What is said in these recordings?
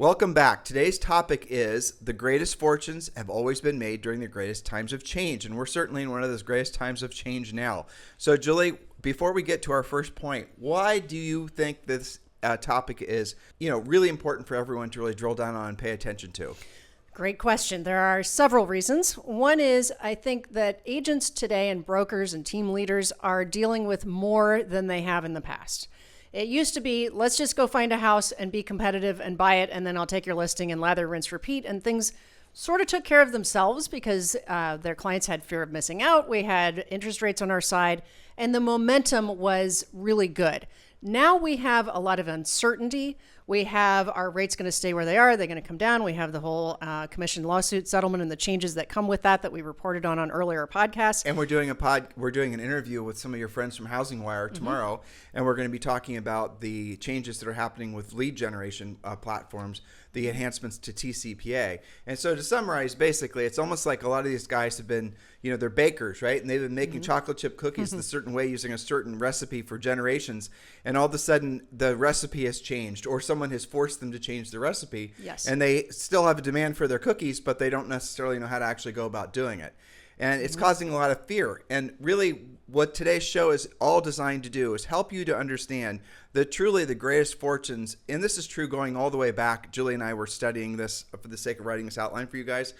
Welcome back. Today's topic is the greatest fortunes have always been made during the greatest times of change. And we're certainly in one of those greatest times of change now. So, Julie, before we get to our first point, why do you think this topic is, really important for everyone to really drill down on and pay attention to? Great question. There are several reasons. One is I think that agents today and brokers and team leaders are dealing with more than they have in the past. It used to be, let's just go find a house and be competitive and buy it, and then I'll take your listing and lather, rinse, repeat. And things sort of took care of themselves because their clients had fear of missing out. We had interest rates on our side, and the momentum was really good. Now we have a lot of uncertainty. We have, our rates going to stay where they are? Are they going to come down? We have the whole commission lawsuit settlement and the changes that come with that we reported on earlier podcasts. And we're doing an interview with some of your friends from Housing Wire tomorrow, and we're going to be talking about the changes that are happening with lead generation platforms, the enhancements to TCPA. And so to summarize, basically, it's almost like a lot of these guys have been, they're bakers, right? And they've been making chocolate chip cookies a certain way using a certain recipe for generations. And all of a sudden, the recipe has changed, or someone has forced them to change the recipe. Yes. And they still have a demand for their cookies, but they don't necessarily know how to actually go about doing it. And it's causing a lot of fear. And really, what today's show is all designed to do is help you to understand that truly the greatest fortunes, and this is true going all the way back. Julie and I were studying this for the sake of writing this outline for you guys.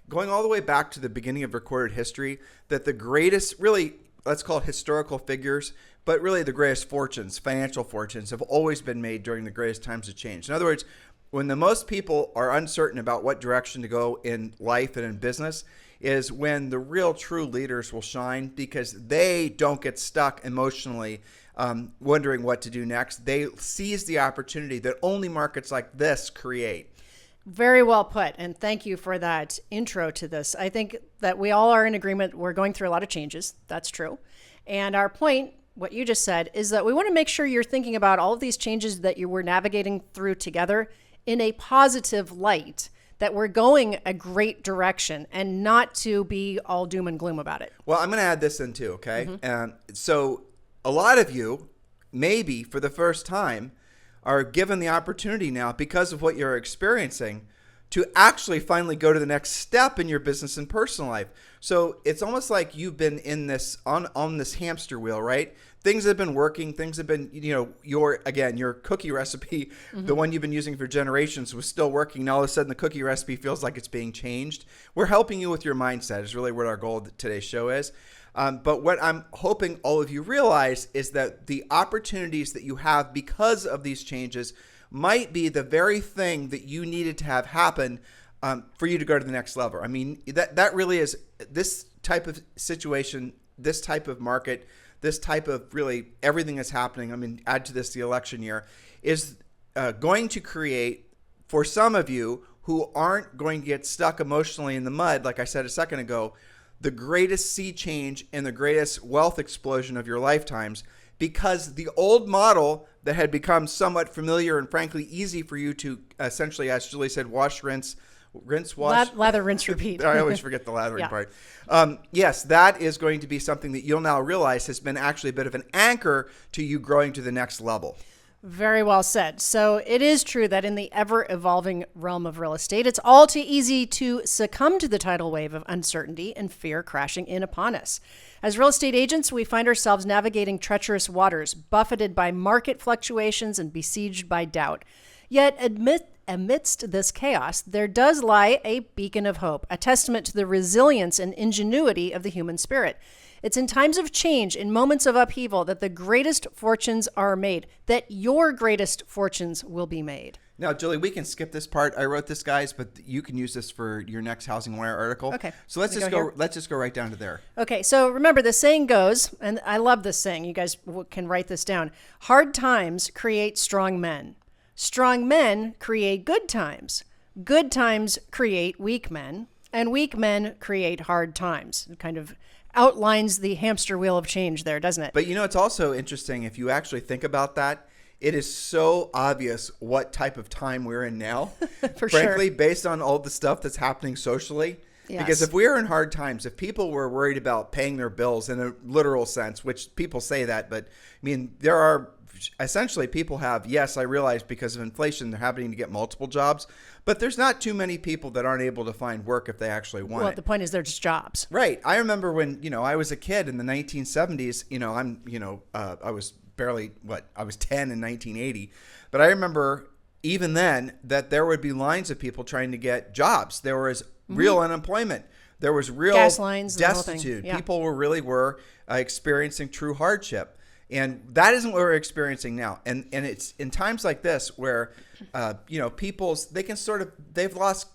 Going all the way back to the beginning of recorded history, that the greatest, really, let's call it historical figures, but really the greatest fortunes, financial fortunes, have always been made during the greatest times of change. In other words, when the most people are uncertain about what direction to go in life and in business is when the real true leaders will shine, because they don't get stuck emotionally wondering what to do next. They seize the opportunity that only markets like this create. Very well put. And thank you for that intro to this. I think that we all are in agreement. We're going through a lot of changes. That's true. And our point, what you just said, is that we want to make sure you're thinking about all of these changes that you were navigating through together in a positive light, that we're going a great direction and not to be all doom and gloom about it. Well, I'm going to add this in too, okay? So a lot of you, maybe for the first time, are given the opportunity now, because of what you're experiencing, to actually finally go to the next step in your business and personal life. So it's almost like you've been in this on this hamster wheel, right? Things have been working. Things have been, your cookie recipe, the one you've been using for generations, was still working. Now all of a sudden the cookie recipe feels like it's being changed. We're helping you with your mindset is really what our goal of today's show is. But what I'm hoping all of you realize is that the opportunities that you have because of these changes might be the very thing that you needed to have happen for you to go to the next level. I mean, that really is this type of situation, this type of market, this type of really everything that's happening. I mean, add to this the election year, is going to create, for some of you who aren't going to get stuck emotionally in the mud, like I said a second ago, the greatest sea change and the greatest wealth explosion of your lifetimes, because the old model that had become somewhat familiar and frankly easy for you to essentially, as Julie said, wash, rinse, wash. Lather, rinse, repeat. I always forget the lathering part. Yes, that is going to be something that you'll now realize has been actually a bit of an anchor to you growing to the next level. Very well said. So it is true that in the ever-evolving realm of real estate, it's all too easy to succumb to the tidal wave of uncertainty and fear crashing in upon us. As real estate agents, we find ourselves navigating treacherous waters, buffeted by market fluctuations and besieged by doubt. Yet amidst this chaos, there does lie a beacon of hope, a testament to the resilience and ingenuity of the human spirit. It's in times of change, in moments of upheaval, that the greatest fortunes are made, that your greatest fortunes will be made. Now, Julie, we can skip this part. I wrote this, guys, but you can use this for your next Housing Wire article. Okay. So let's just go right down to there. Okay. So remember, the saying goes, and I love this saying. You guys can write this down. Hard times create strong men. Strong men create good times. Good times create weak men. And weak men create hard times. It kind of outlines the hamster wheel of change there, doesn't it? But it's also interesting if you actually think about that. It is so obvious what type of time we're in now. Frankly, based on all the stuff that's happening socially. Yes. Because if we were in hard times, if people were worried about paying their bills in a literal sense, which people say that, but I mean, there are essentially people have, yes, I realize because of inflation, they're having to get multiple jobs, but there's not too many people that aren't able to find work if they actually want Well, it. the point is they're just jobs. Right. I remember when, I was a kid in the 1970s, I was barely, I was 10 in 1980. But I remember even then that there would be lines of people trying to get jobs. There was real unemployment. There was real Gas lines and the whole thing. destitute. Yeah. People were experiencing true hardship. And that isn't what we're experiencing now. And it's in times like this where, they've lost,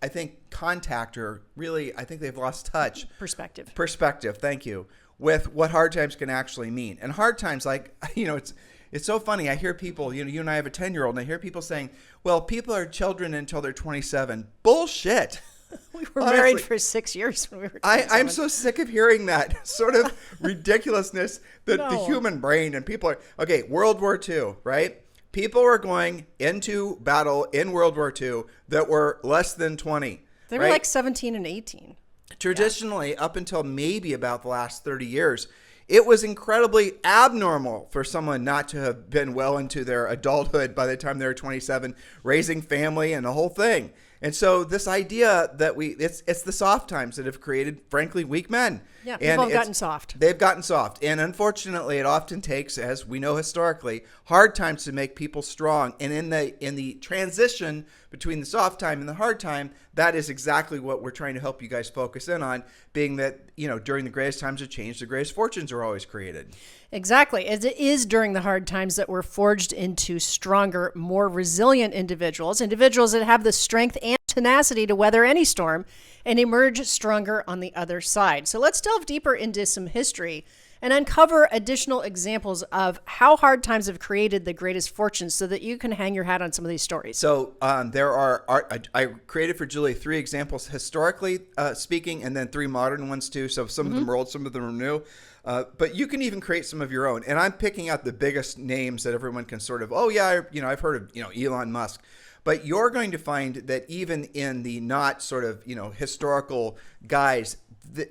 I think, contact, or really, I think they've lost touch. Perspective. Thank you. With what hard times can actually mean. And hard times, it's so funny. I hear people, you and I have a 10-year-old, and I hear people saying, well, people are children until they're 27. Bullshit. We were married for 6 years when we were 27. I'm so sick of hearing that sort of ridiculousness that the human brain and people are, okay, World War II, right? People were going into battle in World War II that were less than 20. They were like 17 and 18. Traditionally, up until maybe about the last 30 years, it was incredibly abnormal for someone not to have been well into their adulthood by the time they were 27, raising family and the whole thing. And so this idea that it's the soft times that have created, frankly, weak men. Yeah, people have gotten soft. They've gotten soft. And unfortunately, it often takes, as we know historically, hard times to make people strong. And in the transition between the soft time and the hard time, that is exactly what we're trying to help you guys focus in on, being that, during the greatest times of change, the greatest fortunes are always created. Exactly. As it is during the hard times that we're forged into stronger, more resilient individuals that have the strength and tenacity to weather any storm and emerge stronger on the other side. So let's delve deeper into some history and uncover additional examples of how hard times have created the greatest fortunes so that you can hang your hat on some of these stories. So I created for Julie 3 examples historically speaking, and then 3 modern ones too. So some of them are old, some of them are new. But you can even create some of your own. And I'm picking out the biggest names that everyone can sort of, I've heard of, Elon Musk. But you're going to find that even in the not sort of, historical guys,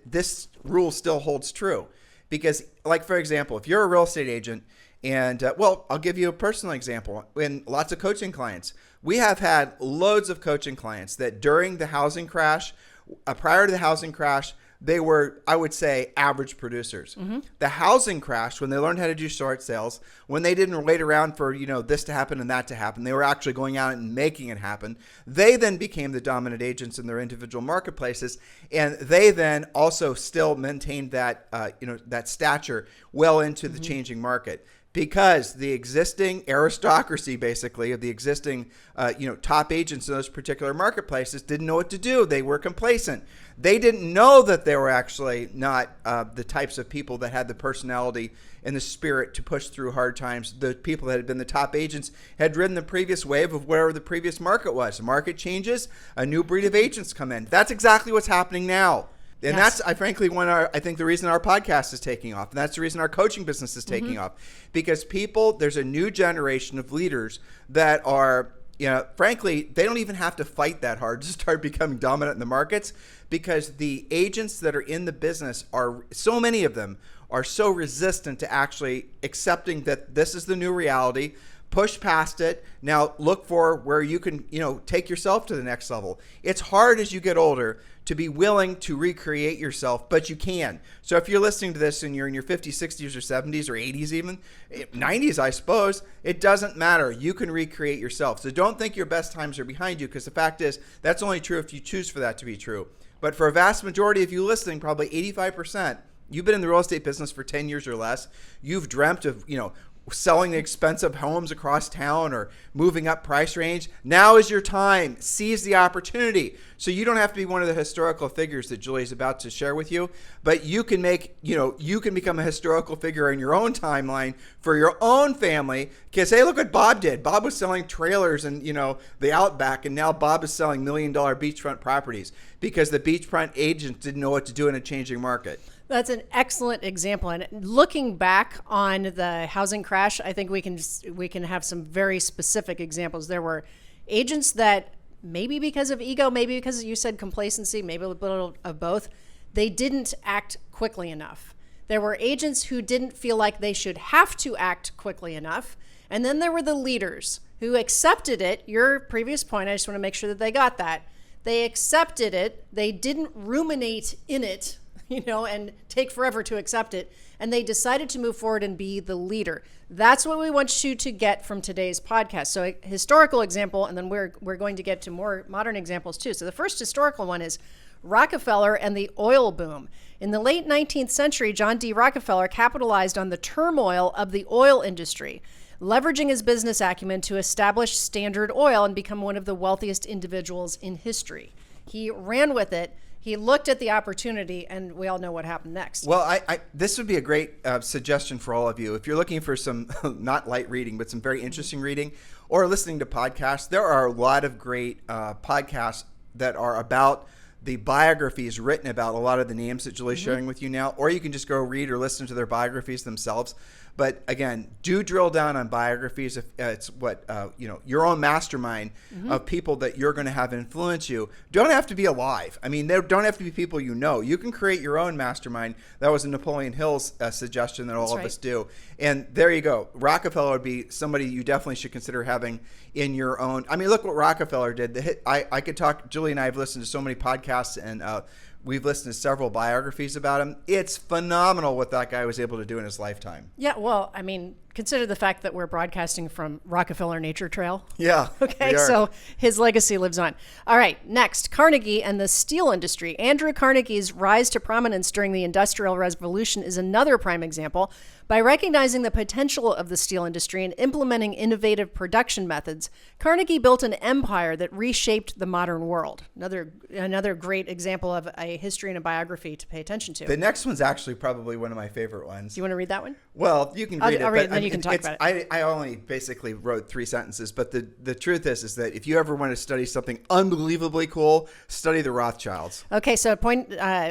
this rule still holds true. Because, like, for example, if you're a real estate agent, and, I'll give you a personal example. In lots of coaching clients, we have had loads of coaching clients that during the housing crash, prior to the housing crash, they were, I would say, average producers. The housing crash, when they learned how to do short sales, when they didn't wait around for, this to happen and that to happen, they were actually going out and making it happen. They then became the dominant agents in their individual marketplaces. And they then also still maintained that, that stature well into the changing market. Because the existing aristocracy, basically, of the existing, top agents in those particular marketplaces didn't know what to do. They were complacent. They didn't know that they were actually not the types of people that had the personality and the spirit to push through hard times. The people that had been the top agents had ridden the previous wave of where the previous market was. The market changes, a new breed of agents come in. That's exactly what's happening now. And that's, I frankly, I think the reason our podcast is taking off. And that's the reason our coaching business is taking off. Because there's a new generation of leaders that are, frankly, they don't even have to fight that hard to start becoming dominant in the markets, because the agents that are in the business so many of them are so resistant to actually accepting that this is the new reality. Push past it. Now look for where you can, take yourself to the next level. It's hard as you get older to be willing to recreate yourself, but you can. So if you're listening to this and you're in your 50s, 60s, or 70s, or 80s even, 90s, I suppose, it doesn't matter. You can recreate yourself. So don't think your best times are behind you, because the fact is that's only true if you choose for that to be true. But for a vast majority of you listening, probably 85%, you've been in the real estate business for 10 years or less. You've dreamt of, selling the expensive homes across town or moving up price range. Now is your time. Seize the opportunity. So you don't have to be one of the historical figures that Julie's about to share with you, but you can you can become a historical figure in your own timeline for your own family. Because, hey, look what Bob did. Bob was selling trailers in, the Outback, and now Bob is selling $1 million beachfront properties because the beachfront agents didn't know what to do in a changing market. That's an excellent example. And looking back on the housing crash, I think we can have some very specific examples. There were agents that maybe because of ego, maybe because you said complacency, maybe a little of both, they didn't act quickly enough. There were agents who didn't feel like they should have to act quickly enough. And then there were the leaders who accepted it. Your previous point, I just want to make sure that they got that. They accepted it. They didn't ruminate in it, and take forever to accept it. And they decided to move forward and be the leader. That's what we want you to get from today's podcast. So a historical example, and then we're going to get to more modern examples too. So the first historical one is Rockefeller and the oil boom. In the late 19th century, John D. Rockefeller capitalized on the turmoil of the oil industry, leveraging his business acumen to establish Standard Oil and become one of the wealthiest individuals in history. He ran with it. He looked at the opportunity, and we all know what happened next. Well, this would be a great suggestion for all of you. If you're looking for some, not light reading, but some very interesting reading, or listening to podcasts, there are a lot of great podcasts that are about the biographies written about a lot of the names that Julie's sharing with you now, or you can just go read or listen to their biographies themselves. But again, do drill down on biographies. If it's what your own mastermind of people that you're going to have influence you. Don't have to be alive. I mean, they don't have to be people you know. You can create your own mastermind. That was a Napoleon Hill's suggestion that all of us do. And there you go. Rockefeller would be somebody you definitely should consider having in your own. I mean, look what Rockefeller did. I could talk. Julie and I have listened to so many podcasts, and we've listened to several biographies about him. It's phenomenal what that guy was able to do in his lifetime. Yeah, well, I mean, consider the fact that we're broadcasting from Rockefeller Nature Trail. Yeah. Okay, so his legacy lives on. All right, next, Carnegie and the steel industry. Andrew Carnegie's rise to prominence during the Industrial Revolution is another prime example. By recognizing the potential of the steel industry and implementing innovative production methods, Carnegie built an empire that reshaped the modern world. Another great example of a history and a biography to pay attention to. The next one's actually probably one of my favorite ones. Do you want to read that one? Well, you can read I'll it. read it, then you can talk about it. I only basically wrote 3 sentences, but the truth is that if you ever want to study something unbelievably cool, study the Rothschilds. Okay, so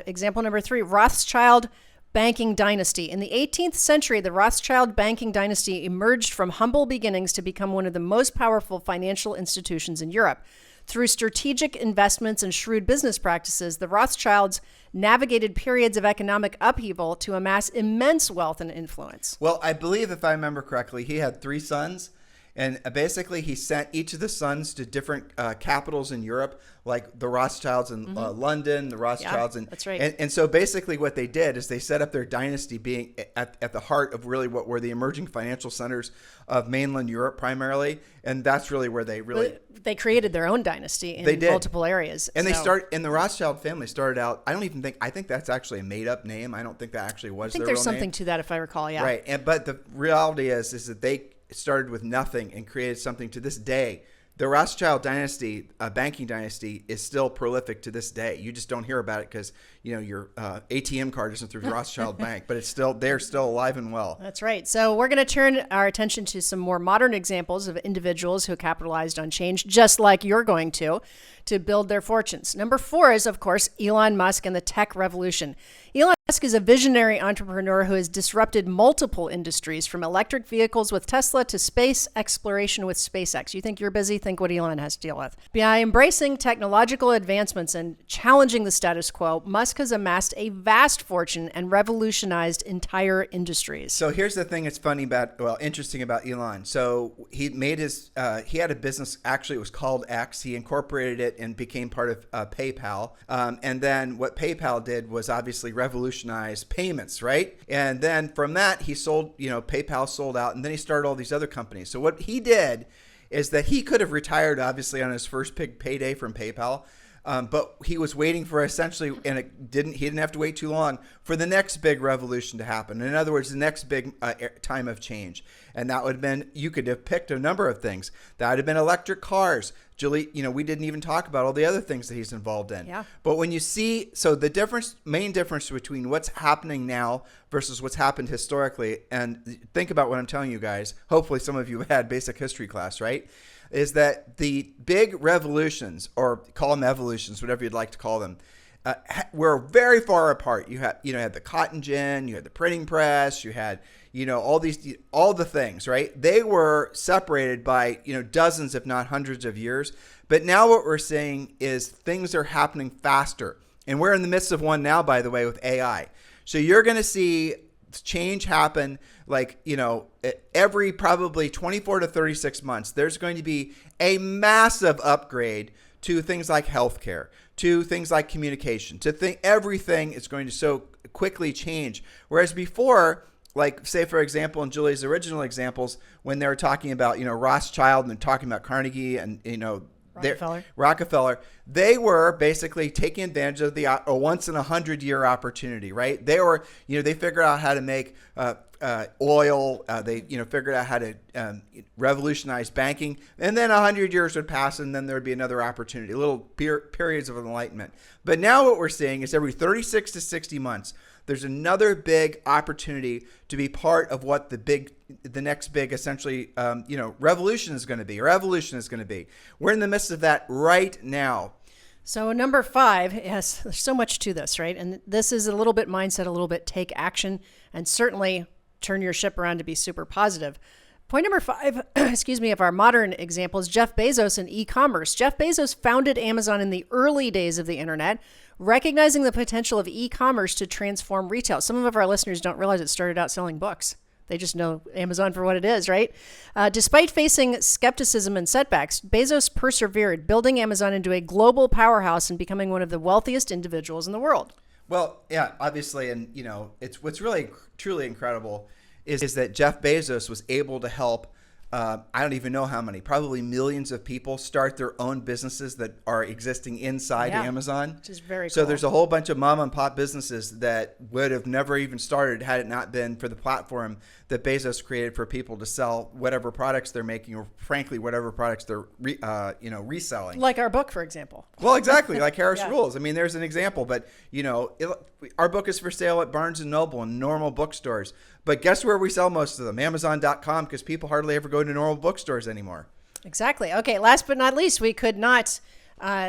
example number 3, Rothschild banking dynasty. In the 18th century, the Rothschild banking dynasty emerged from humble beginnings to become one of the most powerful financial institutions in Europe. Through strategic investments and shrewd business practices, the Rothschilds navigated periods of economic upheaval to amass immense wealth and influence. Well, I believe, if I remember correctly, he had 3 sons. And basically, he sent each of the sons to different capitals in Europe, like the Rothschilds in London, the Rothschilds. Yeah, that's right. And so basically what they did is they set up their dynasty being at the heart of really what were the emerging financial centers of mainland Europe primarily. And that's really where they really... They created their own dynasty in multiple areas. And and the Rothschild family started out, I think that's actually a made-up name. I don't think that actually was their real name. I think there's something to that, if I recall, yeah. Right. But the reality is that they started with nothing and created something to this day. The Rothschild dynasty, banking dynasty, is still prolific to this day. You just don't hear about it because your ATM card isn't through Rothschild Bank, but they're still alive and well. That's right. So we're going to turn our attention to some more modern examples of individuals who capitalized on change, just like you're going to build their fortunes. Number 4 is, of course, Elon Musk and the tech revolution. Elon Musk is a visionary entrepreneur who has disrupted multiple industries, from electric vehicles with Tesla to space exploration with SpaceX. You think you're busy? Think what Elon has to deal with. By embracing technological advancements and challenging the status quo, Musk has amassed a vast fortune and revolutionized entire industries. So here's the thing that's interesting about Elon. So he made he had a business, actually it was called X. He incorporated it and became part of PayPal. And then what PayPal did was obviously revolutionize payments, right? And then from that, he sold, PayPal sold out, and then he started all these other companies. So what he did is that he could have retired, obviously, on his first big payday from PayPal. But he was waiting for essentially, and he didn't have to wait too long for the next big revolution to happen. In other words, the next big time of change. And that would have been, you could have picked a number of things. That would have been electric cars. Julie, we didn't even talk about all the other things that he's involved in. Yeah. But when you see, so the main difference between what's happening now versus what's happened historically, and think about what I'm telling you guys, hopefully some of you had basic history class, right? Is that the big revolutions, or call them evolutions, whatever you'd like to call them, were very far apart. You had the cotton gin, you had the printing press, you had all the things, right? They were separated by dozens, if not hundreds of years. But now what we're seeing is things are happening faster, and we're in the midst of one now, by the way, with AI. So you're going to see change happen like, every probably 24 to 36 months. There's going to be a massive upgrade to things like healthcare, to things like communication, everything is going to so quickly change. Whereas before, like say for example, in Julie's original examples, when they were talking about, Rothschild and talking about Carnegie and, Rockefeller, they were basically taking advantage of a once in 100-year opportunity, right? They were, they figured out how to make oil. They, figured out how to revolutionize banking, and then 100 years would pass, and then there would be another opportunity, little periods of enlightenment. But now what we're seeing is every 36 to 60 months, there's another big opportunity to be part of what the next big, essentially, revolution is going to be, or evolution is going to be. We're in the midst of that right now. So number 5, yes, there's so much to this, right? And this is a little bit mindset, a little bit take action, and certainly turn your ship around to be super positive. Point number 5, of our modern example is Jeff Bezos and e-commerce. Jeff Bezos founded Amazon in the early days of the internet, recognizing the potential of e-commerce to transform retail. Some of our listeners don't realize it started out selling books. They just know Amazon for what it is, right? Despite facing skepticism and setbacks, Bezos persevered, building Amazon into a global powerhouse and becoming one of the wealthiest individuals in the world. Well, yeah, obviously, and it's what's really truly incredible is that Jeff Bezos was able to help I don't even know how many, probably millions of people start their own businesses that are existing inside Amazon. Which is very So cool. there's a whole bunch of mom and pop businesses that would have never even started had it not been for the platform that Bezos created for people to sell whatever products they're making, or frankly, whatever products they're reselling. Like our book, for example. Well, exactly. Like Harris Rules. I mean, there's an example, but our book is for sale at Barnes & Noble and normal bookstores. But guess where we sell most of them? Amazon.com, because people hardly ever go to normal bookstores anymore. Exactly. Okay, last but not least, we could not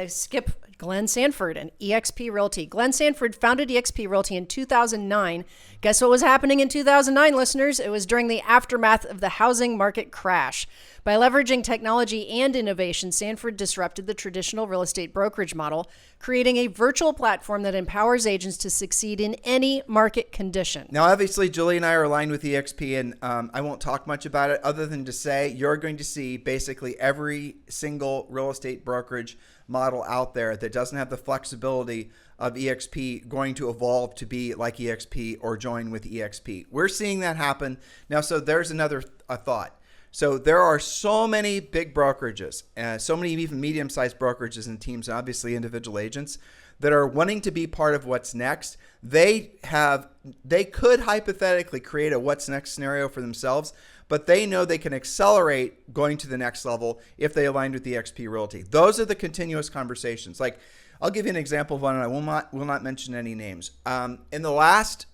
skip Glenn Sanford and eXp Realty. Glenn Sanford founded eXp Realty in 2009. Guess what was happening in 2009, listeners? It was during the aftermath of the housing market crash. By leveraging technology and innovation, Sanford disrupted the traditional real estate brokerage model, creating a virtual platform that empowers agents to succeed in any market condition. Now, obviously, Julie and I are aligned with eXp, and I won't talk much about it other than to say you're going to see basically every single real estate brokerage model out there that doesn't have the flexibility of eXp going to evolve to be like eXp or join with eXp. We're seeing that happen. Now, so there's another thought. So there are so many big brokerages, so many even medium-sized brokerages and teams, and obviously individual agents that are wanting to be part of what's next. They could hypothetically create a what's next scenario for themselves, but they know they can accelerate going to the next level if they align with eXp Realty. Those are the continuous conversations. Like, I'll give you an example of one, and I will not mention any names. In the last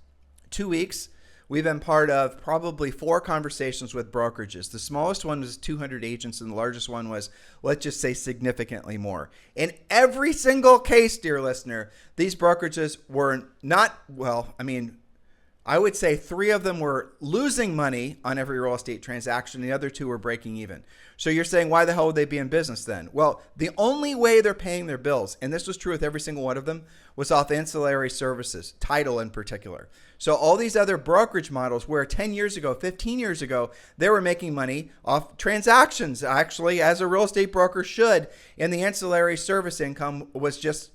2 weeks, we've been part of probably 4 conversations with brokerages. The smallest one was 200 agents, and the largest one was, let's just say, significantly more. In every single case, dear listener, these brokerages were not, I would say 3 of them were losing money on every real estate transaction. The other 2 were breaking even. So you're saying, why the hell would they be in business then? Well, the only way they're paying their bills, and this was true with every single one of them, was off ancillary services, tidal in particular. So all these other brokerage models where 10 years ago, 15 years ago, they were making money off transactions, actually, as a real estate broker should, and the ancillary service income was just,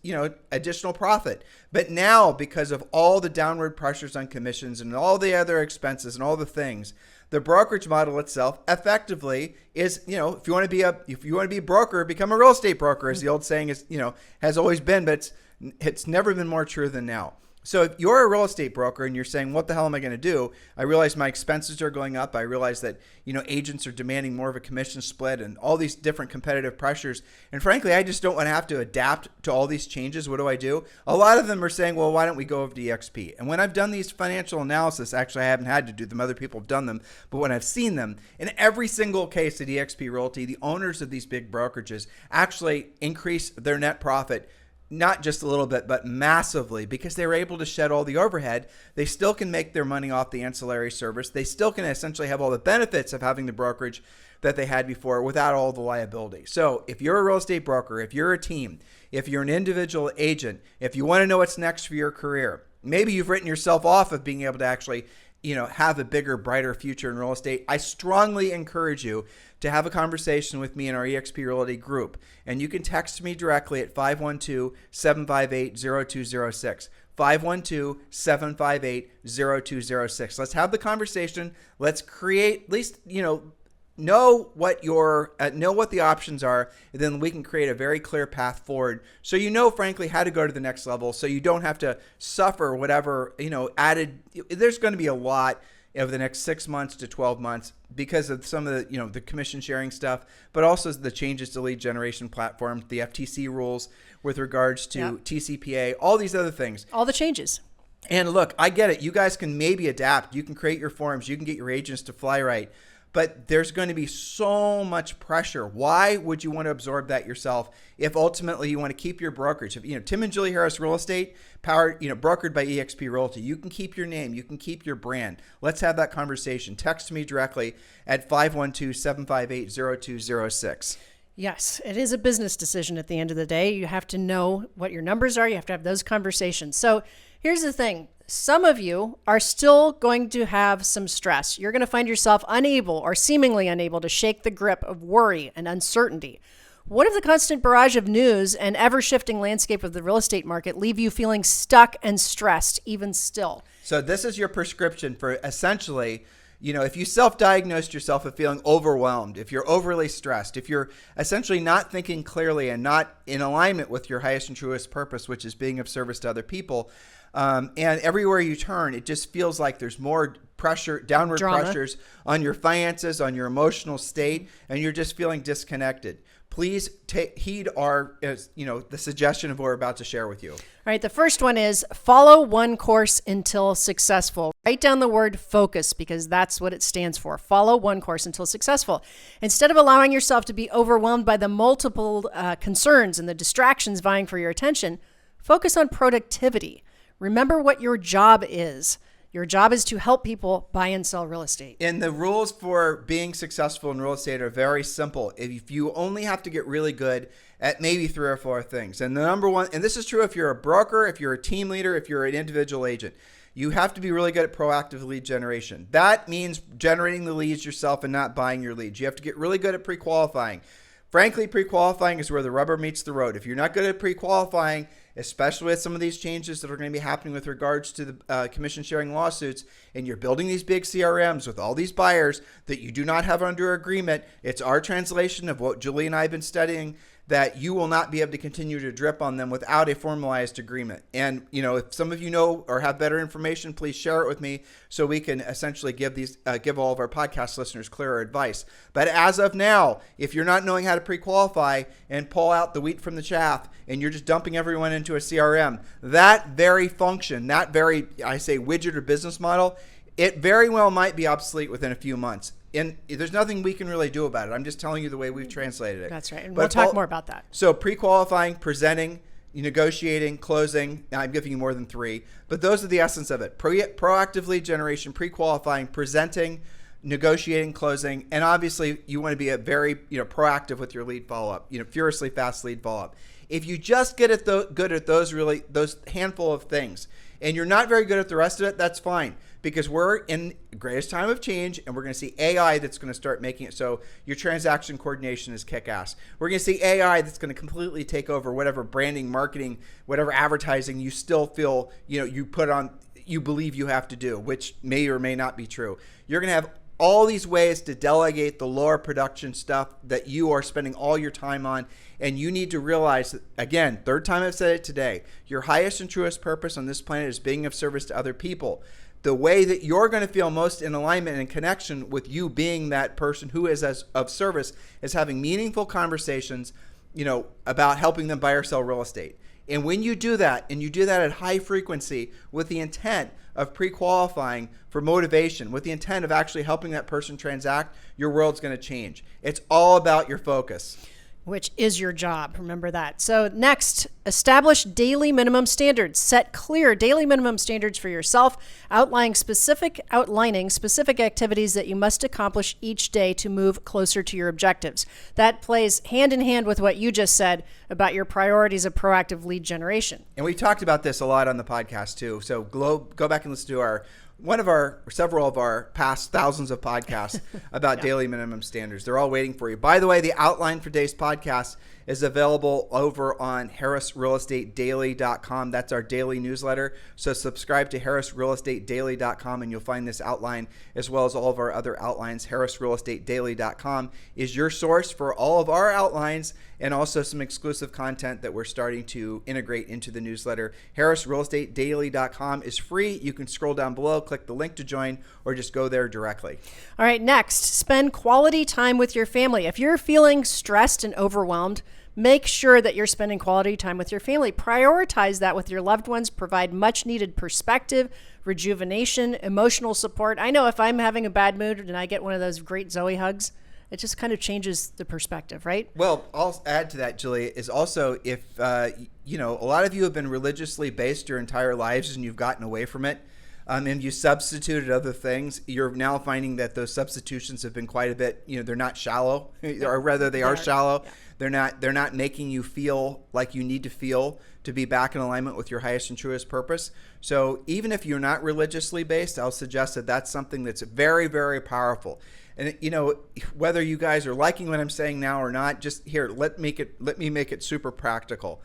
additional profit. But now, because of all the downward pressures on commissions and all the other expenses and all the things, the brokerage model itself effectively is, if you want to be a broker, become a real estate broker, as the old saying is, has always been, but it's never been more true than now. So if you're a real estate broker and you're saying, what the hell am I going to do? I realize my expenses are going up. I realize that, agents are demanding more of a commission split and all these different competitive pressures. And frankly, I just don't want to have to adapt to all these changes. What do? A lot of them are saying, well, why don't we go over to eXp? And when I've done these financial analysis, actually, I haven't had to do them. Other people have done them. But when I've seen them, in every single case at eXp Realty, the owners of these big brokerages actually increase their net profit, not just a little bit, but massively, because they were able to shed all the overhead. They still can make their money off the ancillary service. They still can essentially have all the benefits of having the brokerage that they had before without all the liability. So if you're a real estate broker, if you're a team, if you're an individual agent, if you want to know what's next for your career, maybe you've written yourself off of being able to actually have a bigger, brighter future in real estate, I strongly encourage you to have a conversation with me in our eXp Realty group. And you can text me directly at 512-758-0206. 512-758-0206. Let's have the conversation. Let's create, at least, know what the options are, and then we can create a very clear path forward. So frankly, how to go to the next level. So you don't have to suffer whatever, added. There's going to be a lot over the next 6 months to 12 months because of some of the, the commission sharing stuff, but also the changes to lead generation platforms, the FTC rules with regards to TCPA, all these other things. All the changes. And look, I get it. You guys can maybe adapt. You can create your forms. You can get your agents to fly right. But there's going to be so much pressure. Why would you want to absorb that yourself if ultimately you want to keep your brokerage? If, Tim and Julie Harris Real Estate, powered, brokered by eXp Realty. You can keep your name. You can keep your brand. Let's have that conversation. Text me directly at 512-758-0206. Yes, it is a business decision at the end of the day. You have to know what your numbers are. You have to have those conversations. So here's the thing. Some of you are still going to have some stress. You're going to find yourself unable or seemingly unable to shake the grip of worry and uncertainty. What if the constant barrage of news and ever-shifting landscape of the real estate market leave you feeling stuck and stressed even still? So this is your prescription for essentially, if you self-diagnosed yourself of feeling overwhelmed, if you're overly stressed, if you're essentially not thinking clearly and not in alignment with your highest and truest purpose, which is being of service to other people, and everywhere you turn, it just feels like there's more pressure, downward Drama. pressures on your finances, on your emotional state, and you're just feeling disconnected. Please heed our, the suggestion of what we're about to share with you. All right, the first one is follow one course until successful. Write down the word focus because that's what it stands for. Follow one course until successful. Instead of allowing yourself to be overwhelmed by the multiple concerns and the distractions vying for your attention, focus on productivity. Remember what your job is. Your job is to help people buy and sell real estate. And the rules for being successful in real estate are very simple. If you only have to get really good at maybe 3 or 4 things. And the number one, and this is true if you're a broker, if you're a team leader, if you're an individual agent, you have to be really good at proactive lead generation. That means generating the leads yourself and not buying your leads. You have to get really good at pre-qualifying. Frankly, pre-qualifying is where the rubber meets the road. If you're not good at pre-qualifying, especially with some of these changes that are going to be happening with regards to the commission sharing lawsuits, and you're building these big CRMs with all these buyers that you do not have under agreement, it's our translation of what Julie and I have been studying, that you will not be able to continue to drip on them without a formalized agreement. And, if some of you know or have better information, please share it with me so we can essentially give all of our podcast listeners clearer advice. But as of now, if you're not knowing how to pre-qualify and pull out the wheat from the chaff and you're just dumping everyone into a CRM, that very function, that very, I say, widget or business model, it very well might be obsolete within a few months. And there's nothing we can really do about it. I'm just telling you the way we've translated it. That's right. And we'll talk more about that. So pre-qualifying, presenting, negotiating, closing. Now I'm giving you more than 3, but those are the essence of it. Proactive lead generation, pre-qualifying, presenting, negotiating, closing. And obviously you want to be a very, proactive with your lead follow-up, furiously fast lead follow-up. If you just get good at those handful of things, and you're not very good at the rest of it, that's fine. Because we're in the greatest time of change, and we're going to see AI that's going to start making it so your transaction coordination is kick-ass. We're going to see AI that's going to completely take over whatever branding, marketing, whatever advertising you still feel, you put on, you believe you have to do, which may or may not be true. You're going to have all these ways to delegate the lower production stuff that you are spending all your time on. And you need to realize that, again, 3rd time I've said it today, your highest and truest purpose on this planet is being of service to other people. The way that you're going to feel most in alignment and connection with you being that person who is of service is having meaningful conversations, about helping them buy or sell real estate. And when you do that, and you do that at high frequency with the intent of pre-qualifying for motivation, with the intent of actually helping that person transact, your world's going to change. It's all about your focus. Which is your job. Remember that. So next, establish daily minimum standards. Set clear daily minimum standards for yourself, outlining specific activities that you must accomplish each day to move closer to your objectives. That plays hand in hand with what you just said about your priorities of proactive lead generation. And we talked about this a lot on the podcast too. So go back and listen to our several of our past thousands of podcasts about daily minimum standards. They're all waiting for you. By the way, the outline for today's podcast is available over on harrisrealestatedaily.com. That's our daily newsletter. So subscribe to harrisrealestatedaily.com and you'll find this outline as well as all of our other outlines. harrisrealestatedaily.com is your source for all of our outlines and also some exclusive content that we're starting to integrate into the newsletter. harrisrealestatedaily.com is free. You can scroll down below, click the link to join, or just go there directly. All right, next, spend quality time with your family. If you're feeling stressed and overwhelmed, make sure that you're spending quality time with your family. Prioritize that with your loved ones. Provide much needed perspective, rejuvenation, emotional support. I know if I'm having a bad mood and I get one of those great Zoe hugs, it just kind of changes the perspective, right? Well, I'll add to that, Julie, is also if, a lot of you have been religiously based your entire lives and you've gotten away from it, and you substituted other things, you're now finding that those substitutions have been quite a bit, they're not shallow, or rather they are shallow. Yeah. They're not making you feel like you need to feel to be back in alignment with your highest and truest purpose. So even if you're not religiously based, I'll suggest that that's something that's very, very powerful. And whether you guys are liking what I'm saying now or not, just here, let me make it super practical.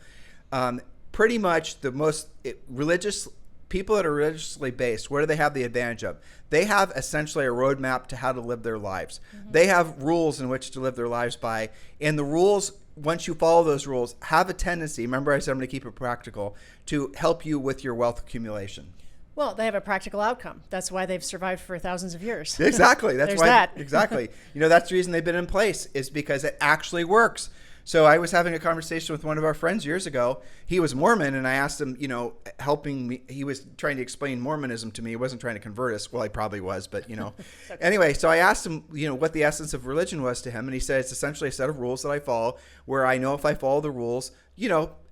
Pretty much the most religious people that are religiously based, what do they have the advantage of? They have essentially a roadmap to how to live their lives. Mm-hmm. They have rules in which to live their lives by. And the rules, once you follow those rules, have a tendency, remember I said I'm going to keep it practical, to help you with your wealth accumulation. Well, they have a practical outcome. That's why they've survived for thousands of years. Exactly. That's There's why. that. Exactly. That's the reason they've been in place, is because it actually works. So I was having a conversation with one of our friends years ago. He was Mormon, and I asked him, helping me. He was trying to explain Mormonism to me. He wasn't trying to convert us. Well, he probably was, but Okay. Anyway, so I asked him, what the essence of religion was to him, and he said it's essentially a set of rules that I follow, where I know if I follow the rules,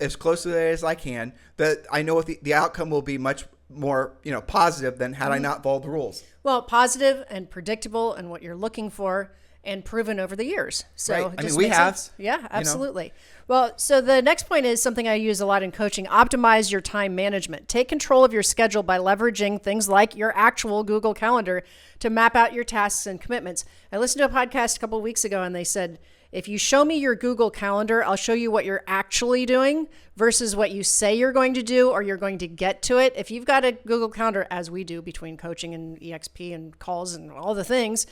as closely as I can, that I know if the outcome will be much more, positive than had I not followed the rules. Well, positive and predictable and what you're looking for and proven over the years. So right. It just we makes have. Sense. Yeah, absolutely. Well, so the next point is something I use a lot in coaching. Optimize your time management. Take control of your schedule by leveraging things like your actual Google Calendar to map out your tasks and commitments. I listened to a podcast a couple of weeks ago and they said, if you show me your Google Calendar, I'll show you what you're actually doing versus what you say you're going to do or you're going to get to it. If you've got a Google Calendar, as we do between coaching and EXP and calls and all the things,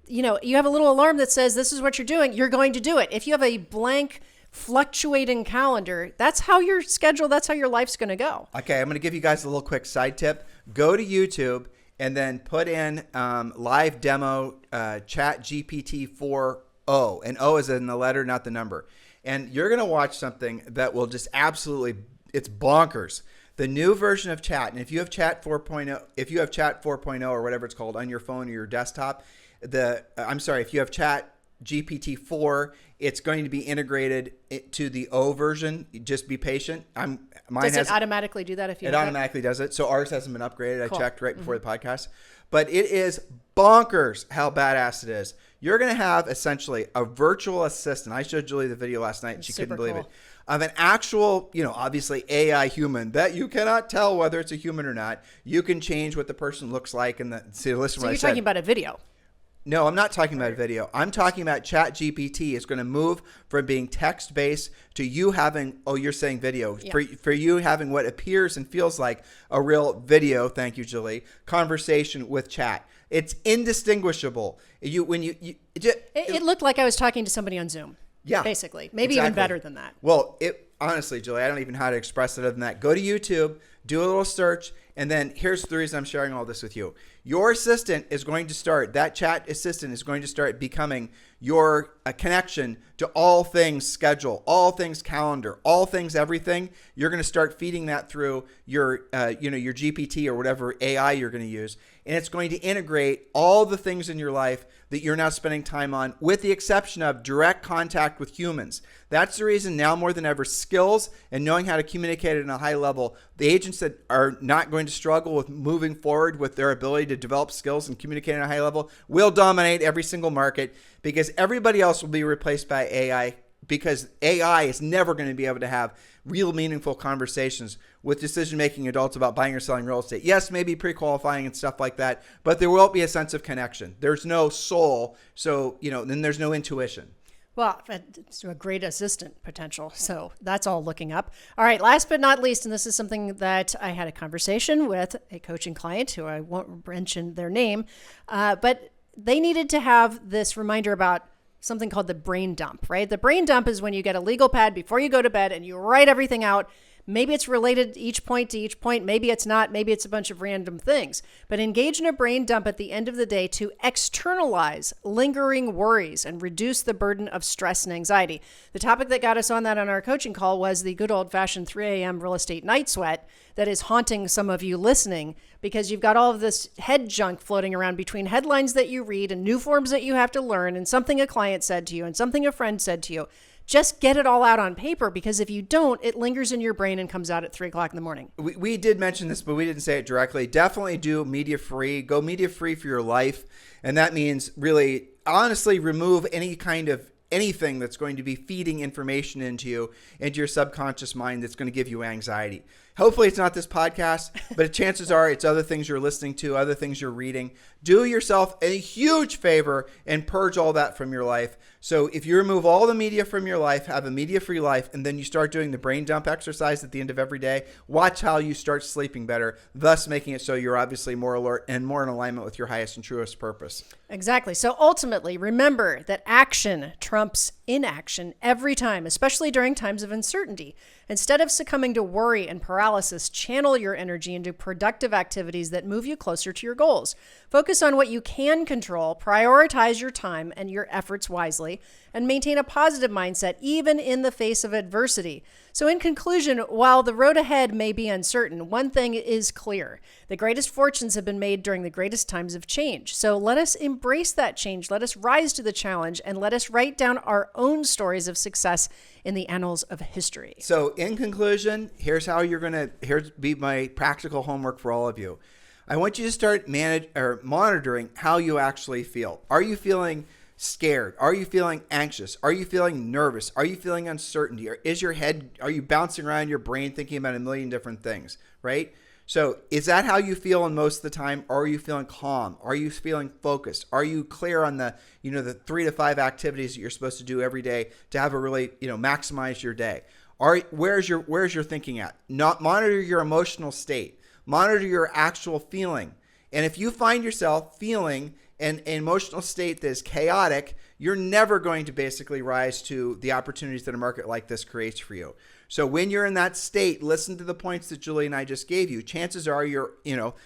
you have a little alarm that says this is what you're doing. You're going to do it. If you have a blank fluctuating calendar, that's how your schedule, that's how your life's going to go. Okay, I'm going to give you guys a little quick side tip. Go to YouTube and then put in live demo chat GPT 4.0. And O is in the letter, not the number. And you're going to watch something that will just absolutely, it's bonkers. The new version of chat, and if you have chat 4.0 or whatever it's called on your phone or your desktop, if you have chat GPT 4, it's going to be integrated to the O version. Just be patient. Does it automatically do that if you? It automatically does it. So ours hasn't been upgraded. Cool. I checked right before the podcast, but it is bonkers how badass it is. You're going to have essentially a virtual assistant. I showed Julie the video last night and she couldn't believe it. Of an actual, obviously AI human that you cannot tell whether it's a human or not. You can change what the person looks like and listen to what I said. So you're talking about a video. No, I'm not talking about video. I'm talking about ChatGPT. It's going to move from being text-based to you having, you're saying video, yeah. for you having what appears and feels like a real video, thank you, Julie, conversation with chat. It's indistinguishable. It looked like I was talking to somebody on Zoom. Yeah. Basically. Maybe exactly. even better than that. Well, honestly, Julie, I don't even know how to express it other than that. Go to YouTube, do a little search, and then here's the reason I'm sharing all this with you. Your assistant is going to start, that chat assistant is going to start becoming your connection to all things schedule, all things calendar, all things everything. You're going to start feeding that through your GPT or whatever AI you're going to use. And it's going to integrate all the things in your life that you're now spending time on, with the exception of direct contact with humans. That's the reason now more than ever, skills and knowing how to communicate at a high level, the agents that are not going to struggle with moving forward with their ability to develop skills and communicate at a high level will dominate every single market, because everybody else will be replaced by AI because AI is never going to be able to have real meaningful conversations with decision-making adults about buying or selling real estate. Yes, maybe pre-qualifying and stuff like that, but there won't be a sense of connection. There's no soul, so, then there's no intuition. Well, it's a great assistant potential. So that's all looking up. All right. Last but not least, and this is something that I had a conversation with a coaching client who I won't mention their name, but they needed to have this reminder about something called the brain dump, right? The brain dump is when you get a legal pad before you go to bed and you write everything out. Maybe it's related to each point. Maybe it's not. Maybe it's a bunch of random things. But engage in a brain dump at the end of the day to externalize lingering worries and reduce the burden of stress and anxiety. The topic that got us on that on our coaching call was the good old-fashioned 3 a.m. real estate night sweat that is haunting some of you listening because you've got all of this head junk floating around between headlines that you read and new forms that you have to learn and something a client said to you and something a friend said to you. Just get it all out on paper, because if you don't, it lingers in your brain and comes out at 3 o'clock in the morning. We did mention this, but we didn't say it directly. Definitely do media free. Go media free for your life. And that means really, honestly, remove any kind of anything that's going to be feeding information into your subconscious mind that's going to give you anxiety. Hopefully it's not this podcast, but chances are it's other things you're listening to, other things you're reading. Do yourself a huge favor and purge all that from your life. So if you remove all the media from your life, have a media-free life, and then you start doing the brain dump exercise at the end of every day, watch how you start sleeping better, thus making it so you're obviously more alert and more in alignment with your highest and truest purpose. Exactly. So ultimately, remember that action trumps inaction every time, especially during times of uncertainty. Instead of succumbing to worry and paralysis, channel your energy into productive activities that move you closer to your goals. Focus on what you can control, prioritize your time and your efforts wisely, and maintain a positive mindset even in the face of adversity. So in conclusion, while the road ahead may be uncertain, one thing is clear. The greatest fortunes have been made during the greatest times of change. So let us embrace that change. Let us rise to the challenge, and let us write down our own stories of success in the annals of history. So in conclusion, here's be my practical homework for all of you. I want you to start monitoring how you actually feel. Are you feeling scared? Are you feeling anxious? Are you feeling nervous? Are you feeling uncertainty? Or are you bouncing around your brain thinking about a million different things, right? So is that how you feel most of the time? Or are you feeling calm? Are you feeling focused? Are you clear on the 3 to 5 activities that you're supposed to do every day to have a really, maximize your day? Where's your thinking at? Monitor your emotional state. Monitor your actual feeling. And if you find yourself feeling an emotional state that is chaotic, you're never going to basically rise to the opportunities that a market like this creates for you. So when you're in that state, listen to the points that Julie and I just gave you. Chances are you're,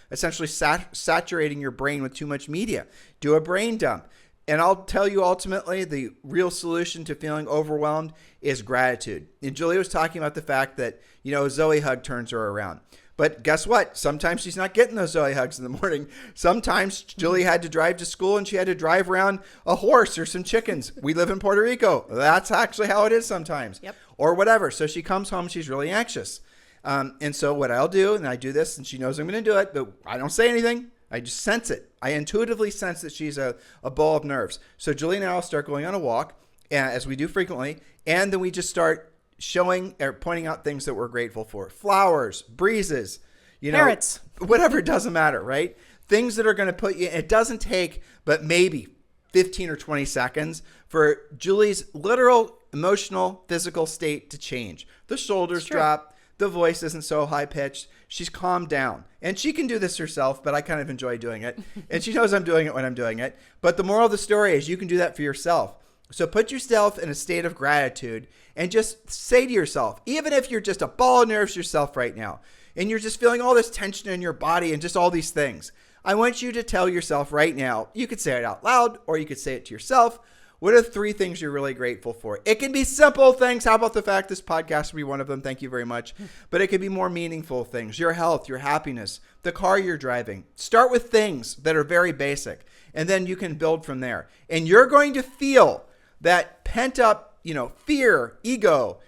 essentially saturating your brain with too much media. Do a brain dump. And I'll tell you, ultimately, the real solution to feeling overwhelmed is gratitude. And Julie was talking about the fact that, Zoe hug turns her around. But guess what? Sometimes she's not getting those Zoe hugs in the morning. Sometimes Julie had to drive to school and she had to drive around a horse or some chickens. We live in Puerto Rico. That's actually how it is sometimes. Yep. Or whatever. So she comes home, she's really anxious. And so what I'll do, and I do this, and she knows I'm going to do it, but I don't say anything. I just sense it. I intuitively sense that she's a ball of nerves. So Julie and I will start going on a walk, as we do frequently, and then we just start showing or pointing out things that we're grateful for. Flowers, breezes, parrots, whatever, it doesn't matter, right? Things that are going to put you, it doesn't take but maybe 15 or 20 seconds for Julie's literal emotional, physical state to change. The shoulders drop, the voice isn't so high pitched, she's calmed down. And she can do this herself, but I kind of enjoy doing it. And she knows I'm doing it when I'm doing it. But the moral of the story is you can do that for yourself. So put yourself in a state of gratitude and just say to yourself, even if you're just a ball of nerves yourself right now, and you're just feeling all this tension in your body and just all these things, I want you to tell yourself right now, you could say it out loud or you could say it to yourself, what are 3 things you're really grateful for? It can be simple things. How about the fact this podcast will be one of them? Thank you very much. But it could be more meaningful things, your health, your happiness, the car you're driving. Start with things that are very basic, and then you can build from there. And you're going to feel that pent up, fear, ego,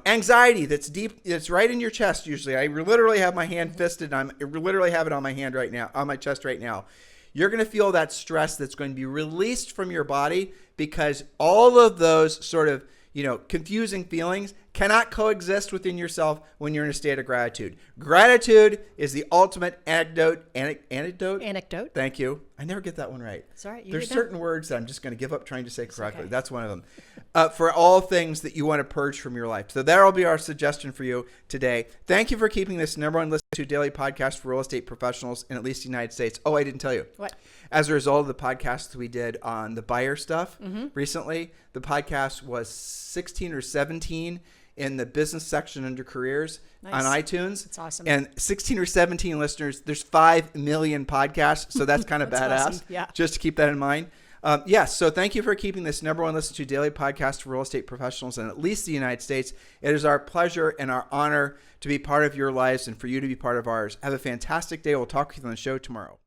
anxiety that's deep, it's right in your chest usually. I literally have my hand fisted. I literally have it on my hand right now, on my chest right now. You're going to feel that stress that's going to be released from your body because all of those sort of, confusing feelings cannot coexist within yourself when you're in a state of gratitude. Gratitude is the ultimate antidote. Anecdote. Thank you. I never get that one right. It's all right. There's certain words that I'm just going to give up trying to say correctly. Okay. That's one of them. For all things that you want to purge from your life. So that'll be our suggestion for you today. Thank you for keeping this number one listened to daily podcast for real estate professionals in at least the United States. Oh, I didn't tell you. What? As a result of the podcasts we did on the buyer stuff recently, the podcast was 16 or 17 in the business section under careers on iTunes. That's awesome. And 16 or 17 listeners, there's 5 million podcasts. So that's kind of badass. Awesome. Yeah. Just to keep that in mind. Yes. So thank you for keeping this number one listened to daily podcast for real estate professionals in at least the United States. It is our pleasure and our honor to be part of your lives and for you to be part of ours. Have a fantastic day. We'll talk with you on the show tomorrow.